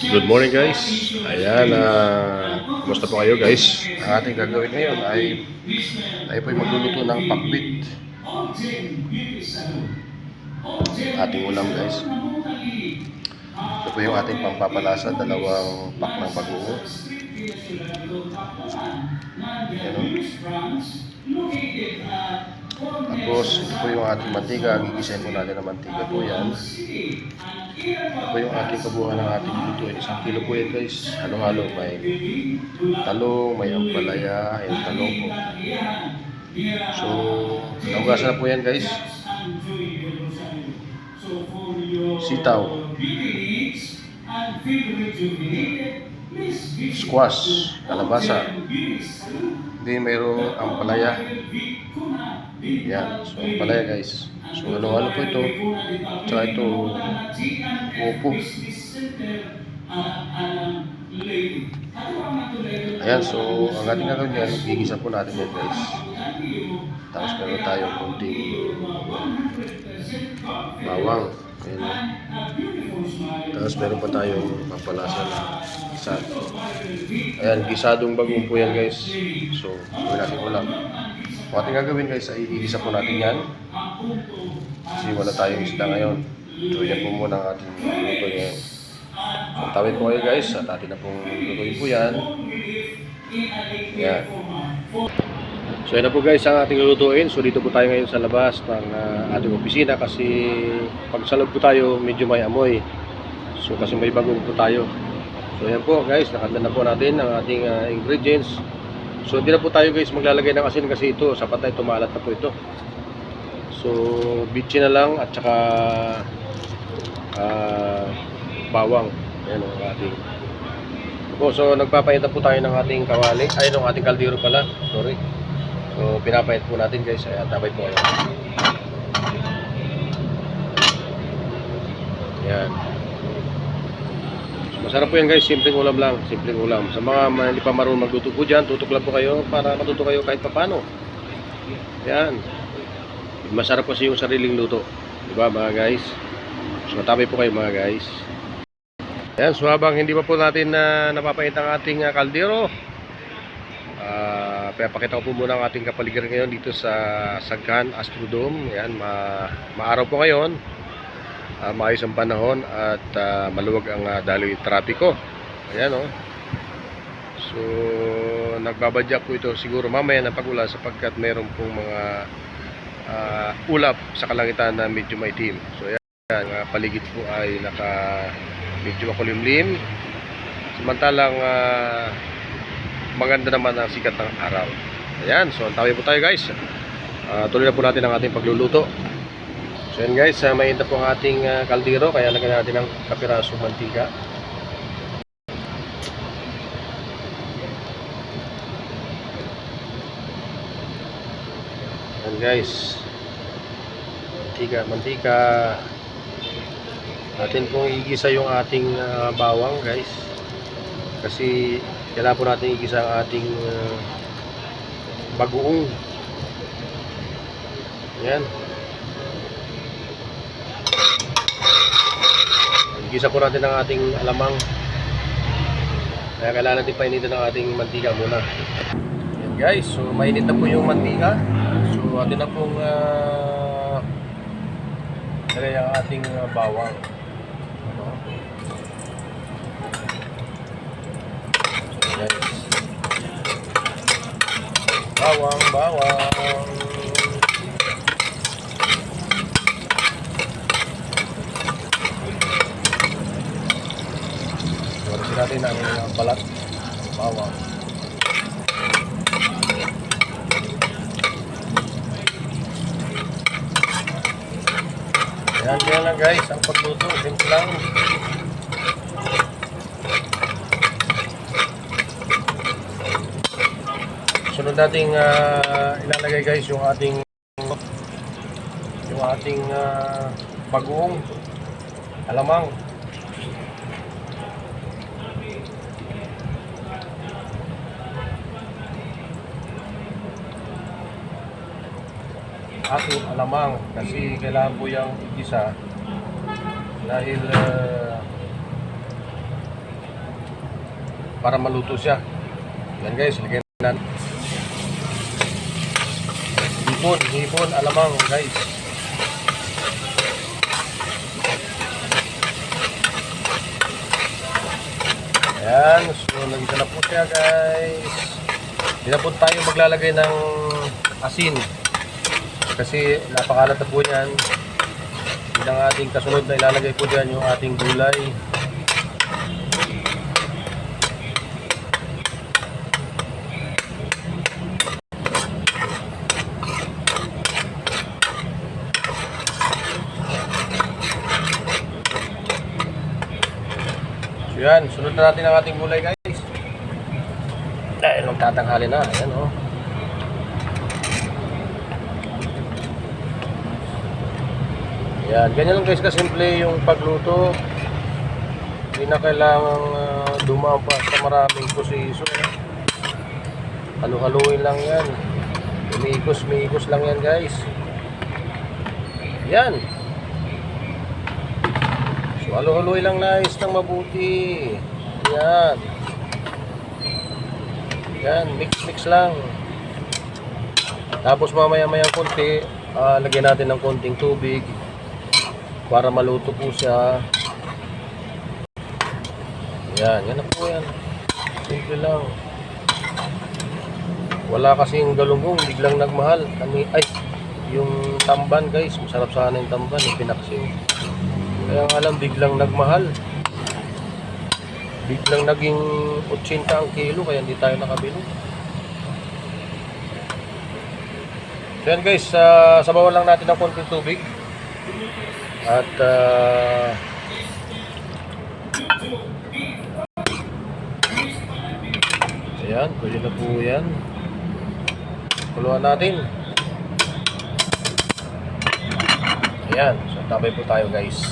Good morning guys. Ayan, kumusta po kayo guys? Ang ating gagawin ngayon ay tayo po ay magluluto ng pakbit. Ating ulam guys. Ito po yung ating pampapalasa, dalawang pack ng bagoong. Ayan o. Tapos ito po yung ating mantika. Gigisahin po natin ng mantika po yan. Ito po yung ating kabuuan ng ating lutuin. 1 kilo po yan guys. Halong-halo. May talong, may ampalaya, yung talong po. So, naugasan na po yan guys. Sitaw, squash, kalabasa, hindi mayroong ampalaya. Yan, so ampalaya guys. So halo-halo po ito. Tsaka ito upo. Ayan, so ang ating gagawin yan, gigisa po natin yan guys. Tapos meron tayong kunting bawang. Ayan. Tapos meron pa tayong pampalasa na isa. Ayan, gisadong bagong po yan guys. So, gawin natin ulam. Ang ating gagawin guys ay igisa po natin yan. Kasi wala tayong isda ngayon. So, yan po muna ang ating luto ngayon. So, tawid po kayo guys at atin na pong lutuin po yan. Yan. So, yan na po guys ang ating lutuin. So, dito po tayo ngayon sa labas ng ating opisina kasi pag sa loob po tayo medyo may amoy. So, kasi may bagong po tayo. So, yan po guys, nakanda na po natin ang ating ingredients. So, hindi na po tayo guys maglalagay ng asin kasi ito, sapat na ito, maalat na po ito. So, bitchin na lang at saka bawang. Ayan ang ating. So, nagpapahit po tayo ng ating kawali, ay ng ating kaldero pala, sorry. So, pinapahit po natin guys, ay tabay po kayo. Ayan. Masarap po yan guys, simpleng ulam lang, simpleng ulam. Sa mga hindi pa marunong magluto po dyan, tutok lang po kayo para matuto kayo kahit papano. Yan. Masarap kasi yung sariling luto. Diba mga guys? So matabay po kayo mga guys. Yan, so habang hindi pa po natin napapahit ang ating kaldero, papakita ko po muna ang ating kapaligiran ngayon dito sa Sagkan Astrodome. Yan, maaraw po ngayon. Maayos ang panahon at maluwag ang daloy trapiko. Ayan o. So nagbabadya po ito siguro mamaya ng pag-ulan sapagkat mayroon pong mga ulap sa kalangitan na medyo maitim. So ayan, ang paligid po ay medyo makulimlim. Samantalang maganda naman ang sikat ng araw. Ayan, so antawin po tayo guys. Tuloy na po natin ang ating pagluluto. So yan guys, mainit po ang ating kaldero, kaya lagyan natin ng kapirasong mantika. Yan guys, mantika. Natin pong igisa yung ating bawang guys. Kasi kailangan po natin igisa ang ating bagoong. Yan. Igisa po natin ang ating alamang. Kaya kailangan natin painitin ang ating mantika muna. Yan guys, so mainit na po yung mantika. So atin na pong lagay ang ating bawang. So guys, bawang. Natin ang balat bawang. Yan lang guys ang pagluto, simple lang. Sunod nating ilalagay guys yung ating bagoong alamang. ating alamang kasi kailangan po yung igisa dahil para maluto siya. Yan guys, lagyan natin. Hipon, alamang guys. Ayan, so nandito na po siya guys. Hindi na po tayo maglalagay ng asin kasi napakalat na po yan. Hindi ang ating kasunod na ilalagay po dyan yung ating gulay. So yan, sunod na natin ang ating gulay guys. Dahil nung tatanghali na, ayan o. Yan, ganyan lang guys kasimple yung pagluto. Hindi na kailangang dumaan pa sa maraming proseso. Halu-haluin lang yan. Umiikos lang yan guys. Yan. So halu-haluin lang nice ng mabuti. Yan. Yan, mix lang. Tapos mamaya-maya konti, lagyan natin ng konting tubig para maluto po siya. Yan, yan na po yan. Simple lang. Wala kasing galunggong, biglang nagmahal. Yung tamban guys, masarap sana yung tamban, yung pinaksiw. Kaya nga lang, biglang nagmahal. Biglang naging 80 ang kilo, kaya hindi tayo nakabili. So yan guys, sabawan lang natin ng konting tubig. At ayan, pwede na po yan. Kuluan natin. Ayan, so tabay po tayo guys.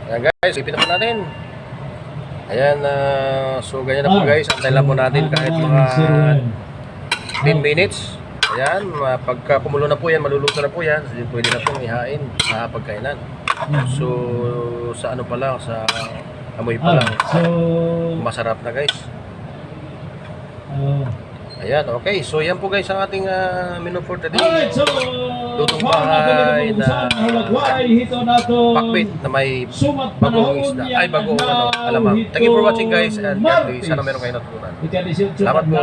Ayan guys, ipin na po natin. Ayan, so ganyan na po guys. Antay lang po natin kahit mga 10 minutes. Ayan, pagka kumulo na po yan, maluluto na po yan. So, pwede na pong ihain sa pagkainan. So, sa ano pa lang, sa amoy pa lang. Masarap na guys. Ayan, okay. So, yan po guys ang ating menu for today. Lutong bahay na pakbit na may bagong isda. Ay, bagong alamang. Thank you for watching guys. And God bless. Sana meron kayo natutunan. Salamat po.